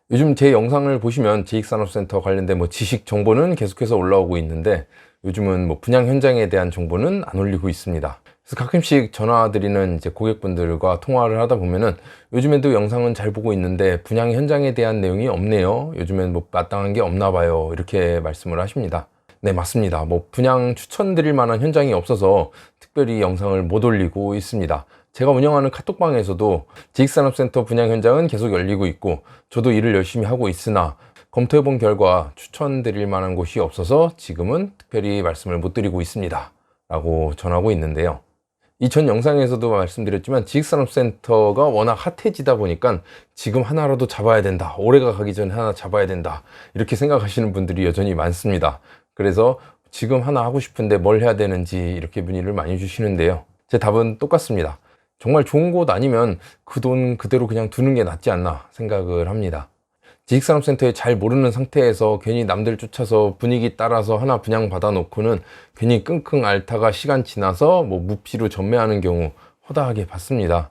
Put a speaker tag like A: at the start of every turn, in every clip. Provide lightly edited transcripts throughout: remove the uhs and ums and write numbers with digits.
A: 요즘 제 영상을 보시면 지익산업센터 관련된 지식 정보는 계속해서 올라오고 있는데 요즘은 분양 현장에 대한 정보는 안 올리고 있습니다. 그래서 가끔씩 전화 드리는 고객분들과 통화를 하다 보면은 요즘에도 영상은 잘 보고 있는데 분양 현장에 대한 내용이 없네요. 요즘엔 마땅한 게 없나 봐요. 이렇게 말씀을 하십니다. 네, 맞습니다. 분양 추천드릴 만한 현장이 없어서 특별히 영상을 못 올리고 있습니다. 제가 운영하는 카톡방에서도 지익산업센터 분양 현장은 계속 열리고 있고 저도 일을 열심히 하고 있으나 검토해 본 결과 추천드릴 만한 곳이 없어서 지금은 특별히 말씀을 못 드리고 있습니다 라고 전하고 있는데요. 이 전 영상에서도 말씀드렸지만 지익산업센터가 워낙 핫해지다 보니까 지금 하나라도 잡아야 된다, 올해가 가기 전에 하나 잡아야 된다, 이렇게 생각하시는 분들이 여전히 많습니다. 그래서 지금 하나 하고 싶은데 뭘 해야 되는지 이렇게 문의를 많이 주시는데요. 제 답은 똑같습니다. 정말 좋은 곳 아니면 그 돈 그대로 그냥 두는 게 낫지 않나 생각을 합니다. 지식산업센터에 잘 모르는 상태에서 괜히 남들 쫓아서 분위기 따라서 하나 분양 받아 놓고는 괜히 끙끙 앓다가 시간 지나서 무피로 전매하는 경우 허다하게 봤습니다.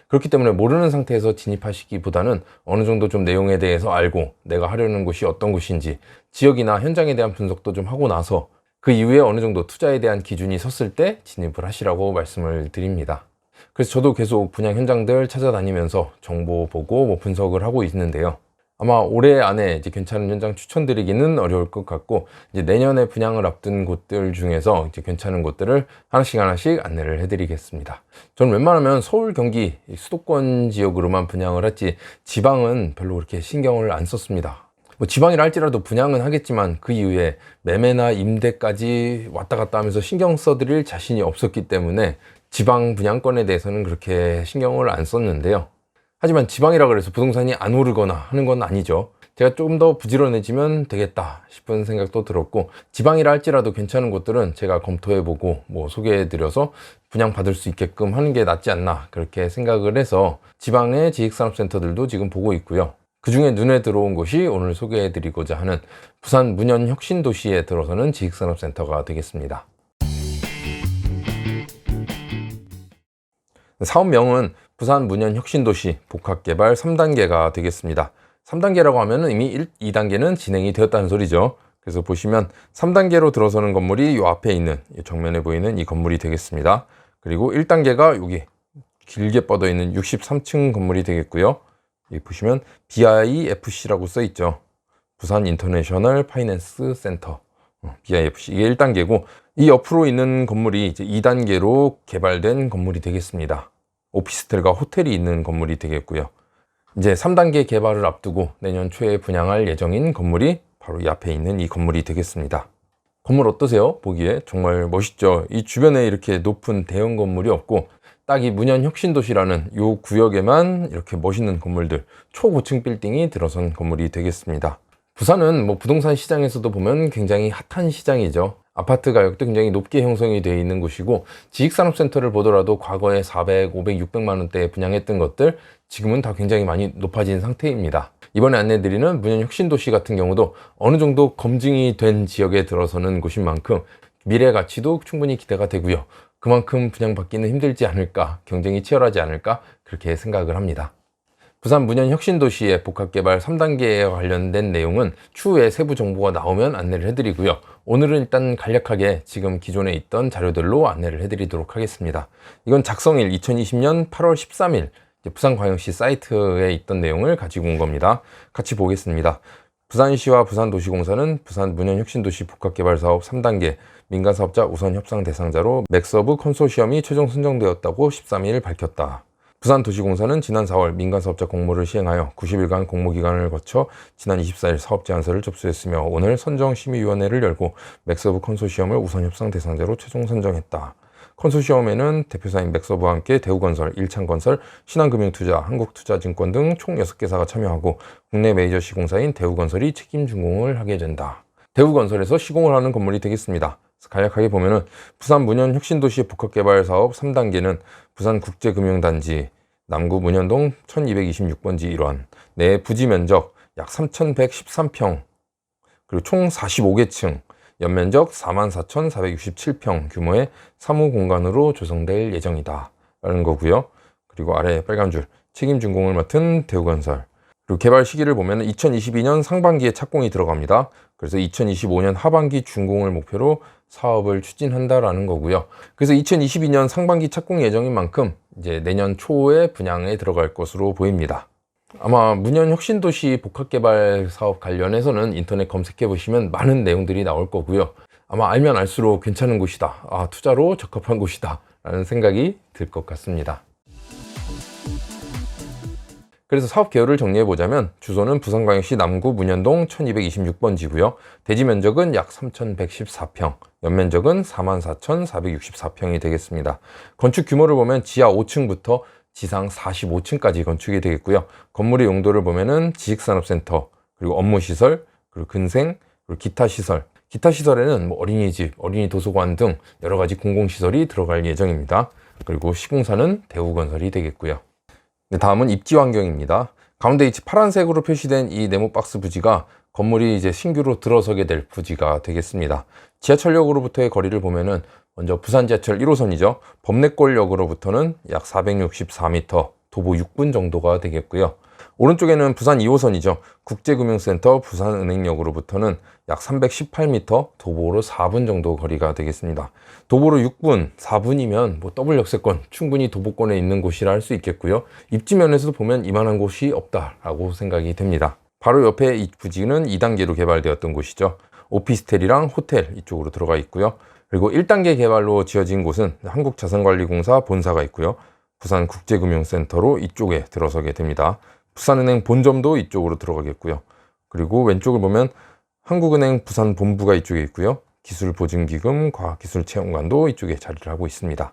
A: 그렇기 때문에 모르는 상태에서 진입하시기보다는 어느 정도 좀 내용에 대해서 알고 내가 하려는 곳이 어떤 곳인지 지역이나 현장에 대한 분석도 좀 하고 나서 그 이후에 어느 정도 투자에 대한 기준이 섰을 때 진입을 하시라고 말씀을 드립니다. 그래서 저도 계속 분양 현장들 찾아다니면서 정보 보고 분석을 하고 있는데요. 아마 올해 안에 괜찮은 현장 추천드리기는 어려울 것 같고 내년에 분양을 앞둔 곳들 중에서 괜찮은 곳들을 하나씩 안내를 해드리겠습니다. 저는 웬만하면 서울, 경기, 수도권 지역으로만 분양을 했지 지방은 별로 그렇게 신경을 안 썼습니다. 지방이라 할지라도 분양은 하겠지만 그 이후에 매매나 임대까지 왔다 갔다 하면서 신경 써드릴 자신이 없었기 때문에 지방 분양권에 대해서는 그렇게 신경을 안 썼는데요. 하지만 지방이라 그래서 부동산이 안 오르거나 하는 건 아니죠. 제가 조금 더 부지런해지면 되겠다 싶은 생각도 들었고, 지방이라 할지라도 괜찮은 곳들은 제가 검토해보고 소개해드려서 분양받을 수 있게끔 하는 게 낫지 않나 그렇게 생각을 해서 지방의 지익산업센터들도 지금 보고 있고요. 그 중에 눈에 들어온 곳이 오늘 소개해드리고자 하는 부산 문현혁신도시에 들어서는 지익산업센터가 되겠습니다. 사업명은 부산 문현혁신도시 복합개발 3단계가 되겠습니다. 3단계라고 하면 이미 2단계는 진행이 되었다는 소리죠. 그래서 보시면 3단계로 들어서는 건물이 이 앞에 있는 정면에 보이는 이 건물이 되겠습니다. 그리고 1단계가 여기 길게 뻗어 있는 63층 건물이 되겠고요. 여기 보시면 BIFC라고 써 있죠. 부산 인터내셔널 파이낸스 센터, BIFC. 이게 1단계고 이 옆으로 있는 건물이 이제 2단계로 개발된 건물이 되겠습니다. 오피스텔과 호텔이 있는 건물이 되겠고요. 이제 3단계 개발을 앞두고 내년 초에 분양할 예정인 건물이 바로 이 앞에 있는 이 건물이 되겠습니다. 건물 어떠세요? 보기에 정말 멋있죠? 이 주변에 이렇게 높은 대형 건물이 없고 딱 이 문현혁신도시라는 이 구역에만 이렇게 멋있는 건물들, 초고층 빌딩이 들어선 건물이 되겠습니다. 부산은 부동산 시장에서도 보면 굉장히 핫한 시장이죠. 아파트 가격도 굉장히 높게 형성이 되어 있는 곳이고, 지익산업센터를 보더라도 과거에 400, 500, 600만 원대에 분양했던 것들 지금은 다 굉장히 많이 높아진 상태입니다. 이번에 안내드리는 문현혁신도시 같은 경우도 어느 정도 검증이 된 지역에 들어서는 곳인 만큼 미래 가치도 충분히 기대가 되고요. 그만큼 분양받기는 힘들지 않을까, 경쟁이 치열하지 않을까 그렇게 생각을 합니다. 부산 문현혁신도시의 복합개발 3단계에 관련된 내용은 추후에 세부 정보가 나오면 안내를 해드리고요. 오늘은 일단 간략하게 지금 기존에 있던 자료들로 안내를 해드리도록 하겠습니다. 이건 작성일 2020년 8월 13일 부산광역시 사이트에 있던 내용을 가지고 온 겁니다. 같이 보겠습니다. 부산시와 부산도시공사는 부산 문현혁신도시 복합개발사업 3단계 민간사업자 우선 협상 대상자로 맥서브 컨소시엄이 최종 선정되었다고 13일 밝혔다. 부산도시공사는 지난 4월 민간사업자 공모를 시행하여 90일간 공모기간을 거쳐 지난 24일 사업제안서를 접수했으며 오늘 선정심의위원회를 열고 맥서브 컨소시엄을 우선 협상 대상자로 최종 선정했다. 컨소시엄에는 대표사인 맥서브와 함께 대우건설, 일창건설, 신한금융투자, 한국투자증권 등 총 6개사가 참여하고 국내 메이저 시공사인 대우건설이 책임 준공을 하게 된다. 대우건설에서 시공을 하는 건물이 되겠습니다. 간략하게 보면은 부산 문현혁신도시 복합개발사업 3단계는 부산국제금융단지 남구 문현동 1226번지 일원 내 부지 면적 약 3113평, 그리고 총 45개층, 연면적 44,467평 규모의 사무공간으로 조성될 예정이다 라는 거고요. 그리고 아래 빨간 줄 책임 준공을 맡은 대우건설, 그리고 개발 시기를 보면 2022년 상반기에 착공이 들어갑니다. 그래서 2025년 하반기 준공을 목표로 사업을 추진한다라는 거고요. 그래서 2022년 상반기 착공 예정인 만큼 이제 내년 초에 분양에 들어갈 것으로 보입니다. 아마 문현 혁신도시 복합개발 사업 관련해서는 인터넷 검색해 보시면 많은 내용들이 나올 거고요. 아마 알면 알수록 괜찮은 곳이다. 투자로 적합한 곳이다. 라는 생각이 들 것 같습니다. 그래서 사업 개요를 정리해 보자면 주소는 부산광역시 남구 문현동 1226번지고요. 대지 면적은 약 3114평, 연면적은 44,464평이 되겠습니다. 건축 규모를 보면 지하 5층부터 지상 45층까지 건축이 되겠고요. 건물의 용도를 보면은 지식산업센터, 그리고 업무시설, 그리고 근생, 그리고 기타 시설. 기타 시설에는 뭐 어린이집, 어린이 도서관 등 여러 가지 공공시설이 들어갈 예정입니다. 그리고 시공사는 대우건설이 되겠고요. 다음은 입지 환경입니다. 가운데 이 파란색으로 표시된 이 네모박스 부지가 건물이 이제 신규로 들어서게 될 부지가 되겠습니다. 지하철역으로부터의 거리를 보면은 먼저 부산 지하철 1호선이죠. 범내골역으로부터는 약 464m, 도보 6분 정도가 되겠고요. 오른쪽에는 부산 2호선이죠. 국제금융센터 부산은행역으로부터는 약 318m, 도보로 4분 정도 거리가 되겠습니다. 도보로 6분, 4분이면 뭐 더블 역세권, 충분히 도보권에 있는 곳이라 할 수 있겠고요. 입지면에서도 보면 이만한 곳이 없다라고 생각이 됩니다. 바로 옆에 이 부지는 2단계로 개발되었던 곳이죠. 오피스텔이랑 호텔 이쪽으로 들어가 있고요. 그리고 1단계 개발로 지어진 곳은 한국자산관리공사 본사가 있고요. 부산국제금융센터로 이쪽에 들어서게 됩니다. 부산은행 본점도 이쪽으로 들어가겠고요. 그리고 왼쪽을 보면 한국은행 부산 본부가 이쪽에 있고요. 기술보증기금, 과학기술체험관도 이쪽에 자리를 하고 있습니다.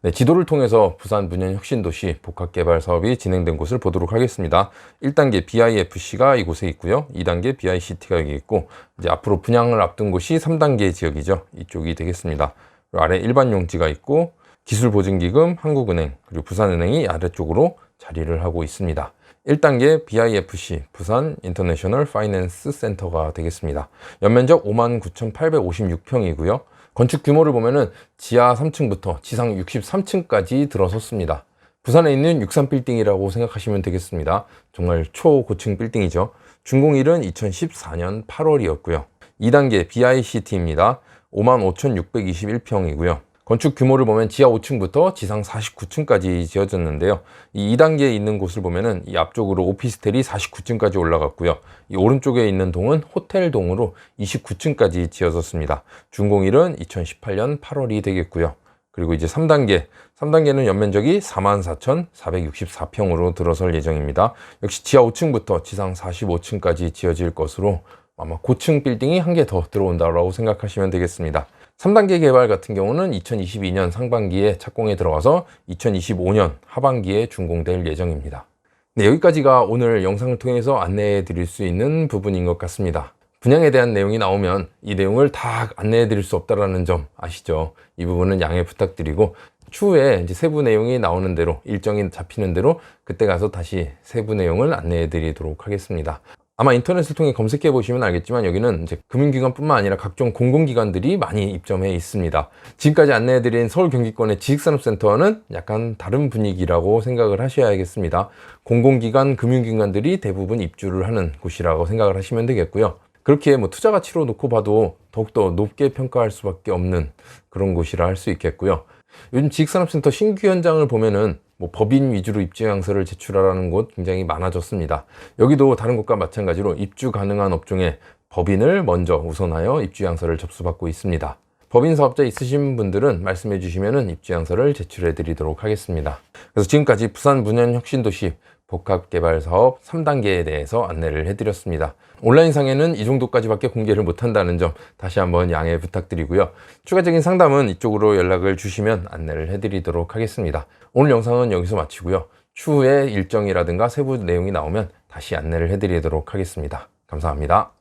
A: 네, 지도를 통해서 부산 문현 혁신도시 복합개발 사업이 진행된 곳을 보도록 하겠습니다. 1단계 BIFC가 이곳에 있고요. 2단계 BICT가 여기 있고, 이제 앞으로 분양을 앞둔 곳이 3단계 지역이죠. 이쪽이 되겠습니다. 그리고 아래 일반 용지가 있고, 기술보증기금, 한국은행, 그리고 부산은행이 아래쪽으로 자리를 하고 있습니다. 1단계 BIFC 부산 인터내셔널 파이낸스 센터가 되겠습니다. 연면적 59,856평이고요. 건축 규모를 보면은 지하 3층부터 지상 63층까지 들어섰습니다. 부산에 있는 63빌딩이라고 생각하시면 되겠습니다. 정말 초고층 빌딩이죠. 준공일은 2014년 8월이었고요. 2단계 BICT입니다. 55,621평이고요. 건축 규모를 보면 지하 5층부터 지상 49층까지 지어졌는데요. 이 2단계에 있는 곳을 보면은 이 앞쪽으로 오피스텔이 49층까지 올라갔고요. 이 오른쪽에 있는 동은 호텔 동으로 29층까지 지어졌습니다. 준공일은 2018년 8월이 되겠고요. 그리고 이제 3단계는 연면적이 44,464평으로 들어설 예정입니다. 역시 지하 5층부터 지상 45층까지 지어질 것으로 아마 고층 빌딩이 한 개 더 들어온다고 생각하시면 되겠습니다. 3단계 개발 같은 경우는 2022년 상반기에 착공에 들어가서 2025년 하반기에 준공될 예정입니다. 네, 여기까지가 오늘 영상을 통해서 안내해 드릴 수 있는 부분인 것 같습니다. 분양에 대한 내용이 나오면 이 내용을 다 안내해 드릴 수 없다라는 점 아시죠? 이 부분은 양해 부탁드리고 추후에 이제 세부 내용이 나오는 대로 일정이 잡히는 대로 그때 가서 다시 세부 내용을 안내해 드리도록 하겠습니다. 아마 인터넷을 통해 검색해 보시면 알겠지만 여기는 이제 금융기관뿐만 아니라 각종 공공기관들이 많이 입점해 있습니다. 지금까지 안내해드린 서울 경기권의 지식산업센터와는 약간 다른 분위기라고 생각을 하셔야겠습니다. 공공기관, 금융기관들이 대부분 입주를 하는 곳이라고 생각을 하시면 되겠고요. 그렇게 뭐 투자 가치로 놓고 봐도 더욱더 높게 평가할 수밖에 없는 그런 곳이라 할 수 있겠고요. 요즘 지식산업센터 신규 현장을 보면은 뭐 법인 위주로 입주 양서를 제출하라는 곳 굉장히 많아졌습니다. 여기도 다른 곳과 마찬가지로 입주 가능한 업종에 법인을 먼저 우선하여 입주 양서를 접수받고 있습니다. 법인 사업자 있으신 분들은 말씀해 주시면 입주 양서를 제출해 드리도록 하겠습니다. 그래서 지금까지 부산 문현 혁신도시 복합개발 사업 3단계에 대해서 안내를 해드렸습니다. 온라인상에는 이 정도까지밖에 공개를 못한다는 점 다시 한번 양해 부탁드리고요. 추가적인 상담은 이쪽으로 연락을 주시면 안내를 해드리도록 하겠습니다. 오늘 영상은 여기서 마치고요. 추후에 일정이라든가 세부 내용이 나오면 다시 안내를 해드리도록 하겠습니다. 감사합니다.